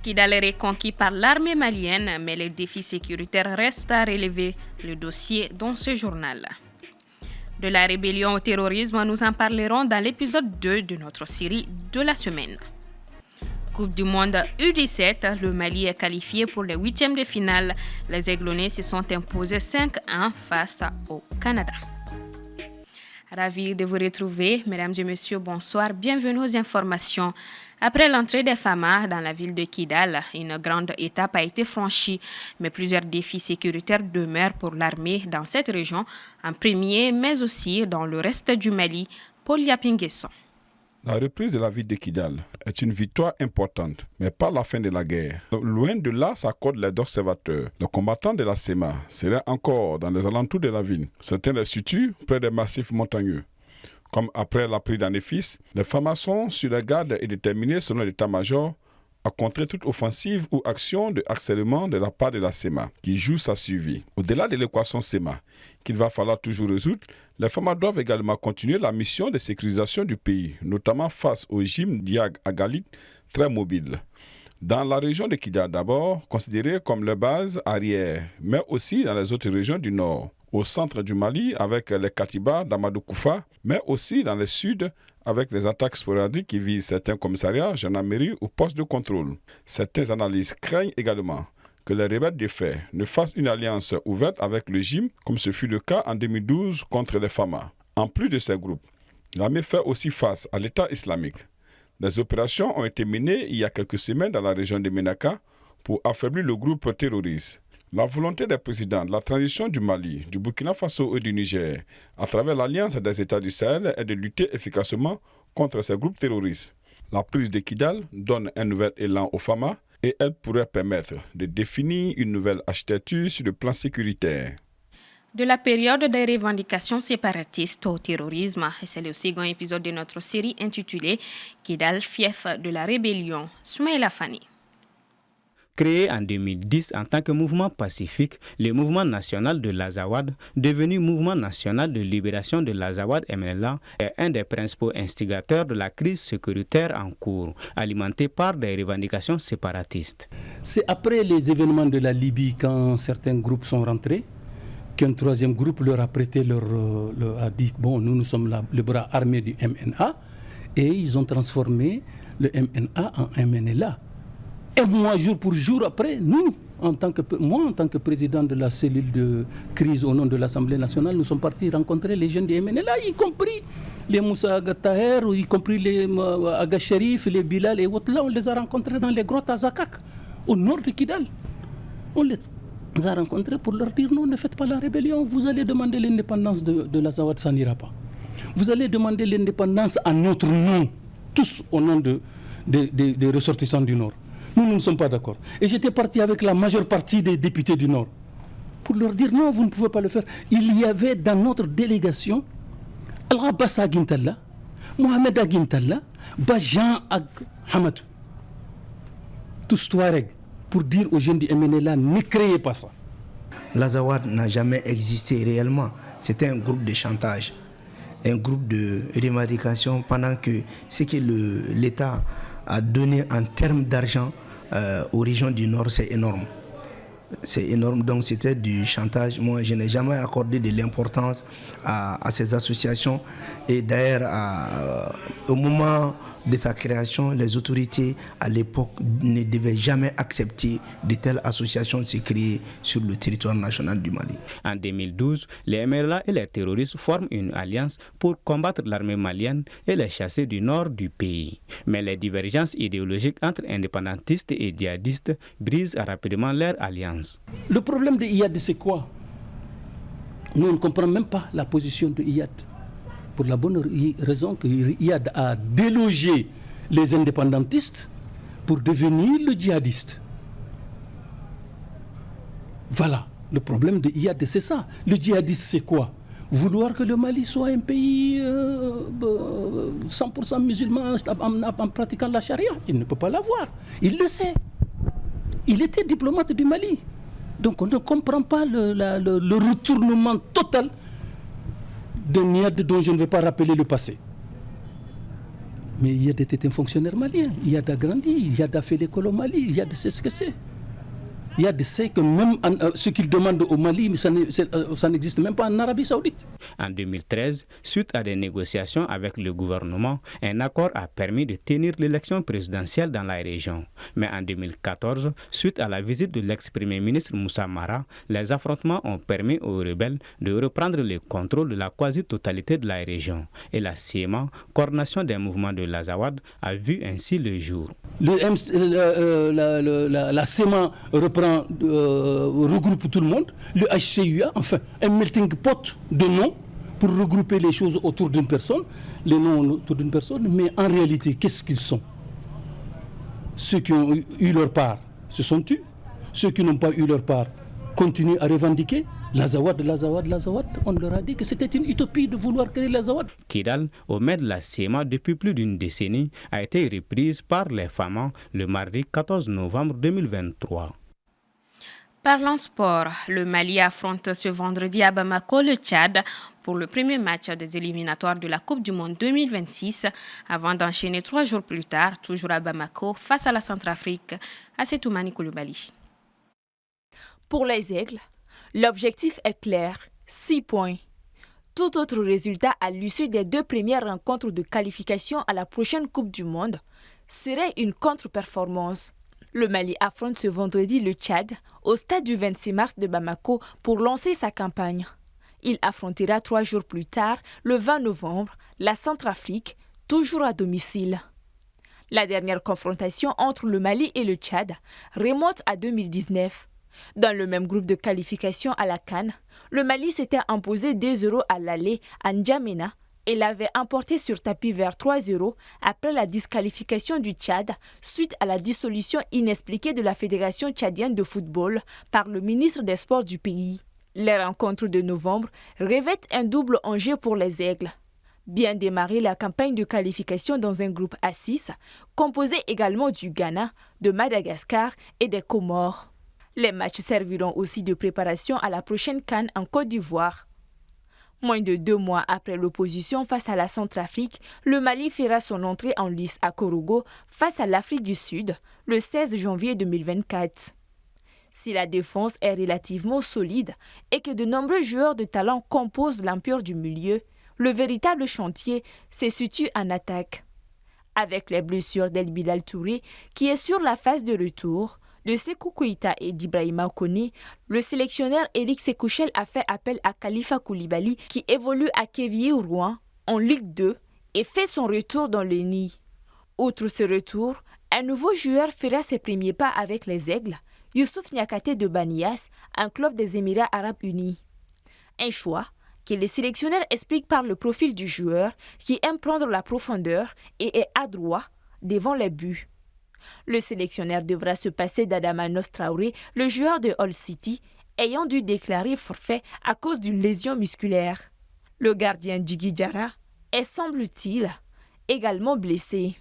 Kidal est reconquis par l'armée malienne, mais les défis sécuritaires restent à relever. Le dossier dans ce journal. De la rébellion au terrorisme, nous en parlerons dans l'épisode 2 de notre série de la semaine. Coupe du monde U17, le Mali est qualifié pour les huitièmes de finale. Les Aiglonnais se sont imposés 5-1 face au Canada. Ravi de vous retrouver, mesdames et messieurs, bonsoir, bienvenue aux informations. Après l'entrée des FAMA dans la ville de Kidal, une grande étape a été franchie, mais plusieurs défis sécuritaires demeurent pour l'armée dans cette région, en premier, mais aussi dans le reste du Mali. Paul Yapinguesson. La reprise de la ville de Kidal est une victoire importante, mais pas la fin de la guerre. Loin de là s'accordent les observateurs. Les combattants de la SEMA seraient encore dans les alentours de la ville. Certains les situent près des massifs montagneux. Comme après la prise d'Anéfis, les FAMA sont sur la garde et déterminés selon l'état-major à contrer toute offensive ou action de harcèlement de la part de la SEMA, qui joue sa survie. Au-delà de l'équation SEMA, qu'il va falloir toujours résoudre, les FAMA doivent également continuer la mission de sécurisation du pays, notamment face au gym Diag Agalit, très mobile. Dans la région de Kidal d'abord, considérée comme la base arrière, mais aussi dans les autres régions du nord. Au centre du Mali avec les Katiba d'Amadou Koufa, mais aussi dans le sud avec les attaques sporadiques qui visent certains commissariats, gendarmerie ou postes de contrôle. Certaines analyses craignent également que les rebelles de fait ne fassent une alliance ouverte avec le GIM, comme ce fut le cas en 2012 contre les FAMA. En plus de ces groupes, l'armée fait aussi face à l'État islamique. Des opérations ont été menées il y a quelques semaines dans la région de Ménaka pour affaiblir le groupe terroriste. La volonté des présidents de la transition du Mali, du Burkina Faso et du Niger, à travers l'Alliance des États du Sahel, est de lutter efficacement contre ces groupes terroristes. La prise de Kidal donne un nouvel élan aux FAMA et elle pourrait permettre de définir une nouvelle architecture sur le plan sécuritaire. De la période des revendications séparatistes au terrorisme, c'est le second épisode de notre série intitulée Kidal, fief de la rébellion. Soumaïla Fani. Créé en 2010 en tant que mouvement pacifique, le mouvement national de l'Azawad, devenu mouvement national de libération de l'Azawad MNLA, est un des principaux instigateurs de la crise sécuritaire en cours, alimentée par des revendications séparatistes. C'est après les événements de la Libye, quand certains groupes sont rentrés, qu'un troisième groupe leur a prêté a dit bon, nous sommes le bras armé du MNA, et ils ont transformé le MNA en MNLA. Et moi, jour pour jour après, moi, en tant que président de la cellule de crise au nom de l'Assemblée nationale, nous sommes partis rencontrer les jeunes du MNLA, y compris les Moussa Agataher, y compris les Aga Sherif, les Bilal et autres. Là, on les a rencontrés dans les grottes à Zakak, au nord de Kidal. On les a rencontrés pour leur dire non, ne faites pas la rébellion, vous allez demander l'indépendance de l'Azawad, ça n'ira pas. Vous allez demander l'indépendance à notre nom, tous au nom des ressortissants du Nord. Nous ne sommes pas d'accord. Et j'étais parti avec la majeure partie des députés du Nord pour leur dire non, vous ne pouvez pas le faire. Il y avait dans notre délégation Al-Rabbas Aguintalla, Mohamed Aguintalla, Bajan Ag Hamadou, tous Touareg, pour dire aux jeunes du MNLA, ne créez pas ça. L'Azawad n'a jamais existé réellement. C'était un groupe de chantage, un groupe de revendication pendant que ce que l'État a donné en termes d'argent aux régions du Nord, c'est énorme. C'est énorme, donc c'était du chantage. Moi, je n'ai jamais accordé de l'importance à ces associations. Et d'ailleurs, au moment de sa création, les autorités à l'époque ne devaient jamais accepter de telles associations se créer sur le territoire national du Mali. En 2012, les MNLA et les terroristes forment une alliance pour combattre l'armée malienne et les chasser du nord du pays. Mais les divergences idéologiques entre indépendantistes et djihadistes brisent rapidement leur alliance. Le problème de Iyad, c'est quoi? Nous, on ne comprend même pas la position de Iyad. Pour la bonne raison que Iyad a délogé les indépendantistes pour devenir le djihadiste. Voilà, le problème de Iyad, c'est ça. Le djihadiste, c'est quoi? Vouloir que le Mali soit un pays 100% musulman en pratiquant la charia, il ne peut pas l'avoir. Il le sait. Il était diplomate du Mali. Donc on ne comprend pas le retournement total de Iyad dont je ne vais pas rappeler le passé. Mais il y a des tétins fonctionnaires maliens, il y a d'Agrandi, il y a d'Afé l'école au Mali, il y a de ce que c'est. Il y a de ce que même ce qu'ils demandent au Mali, ça n'existe même pas en Arabie Saoudite. En 2013, suite à des négociations avec le gouvernement, un accord a permis de tenir l'élection présidentielle dans la région. Mais en 2014, suite à la visite de l'ex-premier ministre Moussa Mara, les affrontements ont permis aux rebelles de reprendre le contrôle de la quasi-totalité de la région. Et la CIEMA, coordination des mouvements de l'Azawad, a vu ainsi le jour. La CIEMA regroupe tout le monde, le HCUA, enfin un melting pot de noms pour regrouper les choses autour d'une personne, les noms autour d'une personne, mais en réalité, qu'est-ce qu'ils sont? Ceux qui ont eu leur part se sont tus, ceux qui n'ont pas eu leur part continuent à revendiquer. L'Azawad, on leur a dit que c'était une utopie de vouloir créer l'Azawad. Kidal, au maire de la CIEMA depuis plus d'une décennie, a été reprise par les FAMA le mardi 14 novembre 2023. Parlons sport, le Mali affronte ce vendredi à Bamako le Tchad pour le premier match des éliminatoires de la Coupe du Monde 2026 avant d'enchaîner 3 jours plus tard, toujours à Bamako, face à la Centrafrique, à Setoumani Koulibaly. Pour les Aigles, l'objectif est clair, 6 points. Tout autre résultat à l'issue des 2 premières rencontres de qualification à la prochaine Coupe du Monde serait une contre-performance. Le Mali affronte ce vendredi le Tchad au stade du 26 mars de Bamako pour lancer sa campagne. Il affrontera 3 jours plus tard, le 20 novembre, la Centrafrique, toujours à domicile. La dernière confrontation entre le Mali et le Tchad remonte à 2019. Dans le même groupe de qualification à la CAN, le Mali s'était imposé 2-0 à l'aller à N'Djamena et l'avait emporté sur tapis vert 3-0 après la disqualification du Tchad suite à la dissolution inexpliquée de la Fédération tchadienne de football par le ministre des Sports du pays. Les rencontres de novembre revêtent un double enjeu pour les Aigles. Bien démarrer la campagne de qualification dans un groupe A6, composé également du Ghana, de Madagascar et des Comores. Les matchs serviront aussi de préparation à la prochaine CAN en Côte d'Ivoire. Moins de 2 mois après l'opposition face à la Centrafrique, le Mali fera son entrée en lice à Korogo face à l'Afrique du Sud le 16 janvier 2024. Si la défense est relativement solide et que de nombreux joueurs de talent composent l'empire du milieu, le véritable chantier se situe en attaque. Avec les blessures d'El Bilal Touré, qui est sur la phase de retour, de Sékou Koïta et d'Ibrahima Koné, le sélectionneur Éric Sékouchel a fait appel à Khalifa Koulibaly qui évolue à Kévillé-Rouen en Ligue 2 et fait son retour dans le nid. Outre ce retour, un nouveau joueur fera ses premiers pas avec les Aigles, Youssouf Niakate de Banias, un club des Émirats Arabes Unis. Un choix que le sélectionneur explique par le profil du joueur qui aime prendre la profondeur et est adroit devant les buts. Le sélectionneur devra se passer d'Adamanos Traoré, le joueur de Hull City, ayant dû déclarer forfait à cause d'une lésion musculaire. Le gardien Djigui Diarra est, semble-t-il, également blessé.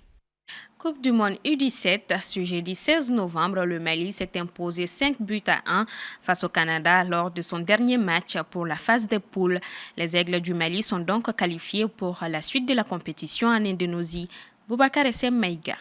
Coupe du Monde U17, ce jeudi 16 novembre, le Mali s'est imposé 5-1 face au Canada lors de son dernier match pour la phase des poules. Les Aigles du Mali sont donc qualifiés pour la suite de la compétition en Indonésie. Boubacar Essem Maïga.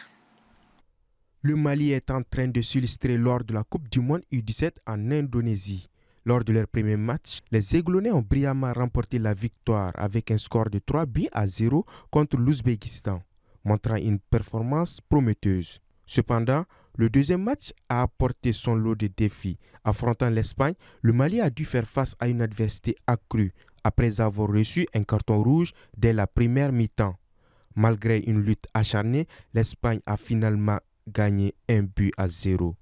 Le Mali est en train de s'illustrer lors de la Coupe du Monde U17 en Indonésie. Lors de leur premier match, les Aiglonnais ont brillamment remporté la victoire avec un score de 3-0 contre l'Ouzbékistan, montrant une performance prometteuse. Cependant, le deuxième match a apporté son lot de défis. Affrontant l'Espagne, le Mali a dû faire face à une adversité accrue après avoir reçu un carton rouge dès la première mi-temps. Malgré une lutte acharnée, l'Espagne a finalement gagné 1-0.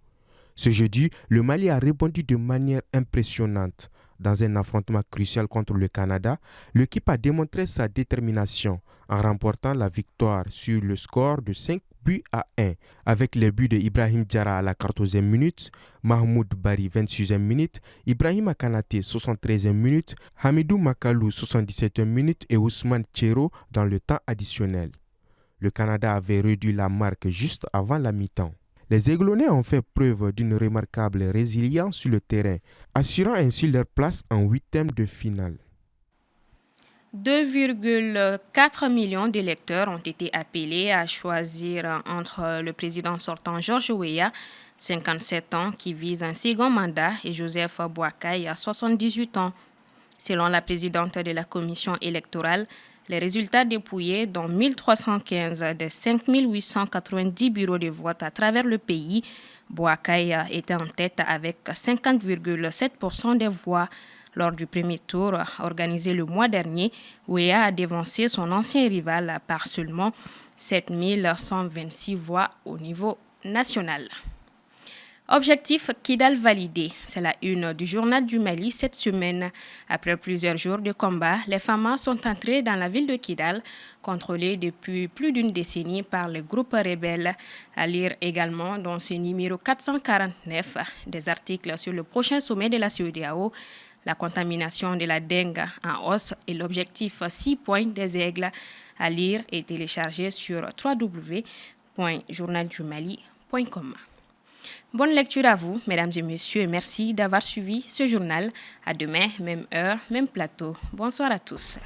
Ce jeudi, le Mali a répondu de manière impressionnante. Dans un affrontement crucial contre le Canada, l'équipe a démontré sa détermination en remportant la victoire sur le score de 5-1 avec les buts de Ibrahim Diarra à la 14e minute, Mahmoud Bari 26e minute, Ibrahima Kanaté 73e minute, Hamidou Makalou 77e minute et Ousmane Tchero dans le temps additionnel. Le Canada avait réduit la marque juste avant la mi-temps. Les Aiglonnais ont fait preuve d'une remarquable résilience sur le terrain, assurant ainsi leur place en 8e de finale. 2,4 millions d'électeurs ont été appelés à choisir entre le président sortant George Weah, 57 ans, qui vise un second mandat, et Joseph Boakai, 78 ans. Selon la présidente de la commission électorale, les résultats dépouillés, dont 1315 des 5890 bureaux de vote à travers le pays, Boakai était en tête avec 50,7% des voix. Lors du premier tour organisé le mois dernier, Weah a dévancé son ancien rival par seulement 7126 voix au niveau national. Objectif Kidal validé, c'est la une du journal du Mali cette semaine. Après plusieurs jours de combat, les FAMA sont entrés dans la ville de Kidal, contrôlée depuis plus d'une décennie par le groupe rebelle. À lire également dans ce numéro 449 des articles sur le prochain sommet de la CEDEAO, la contamination de la dengue en hausse et l'objectif 6 points des aigles. À lire et télécharger sur www.journaldumali.com. Bonne lecture à vous, mesdames et messieurs, et merci d'avoir suivi ce journal. À demain, même heure, même plateau. Bonsoir à tous.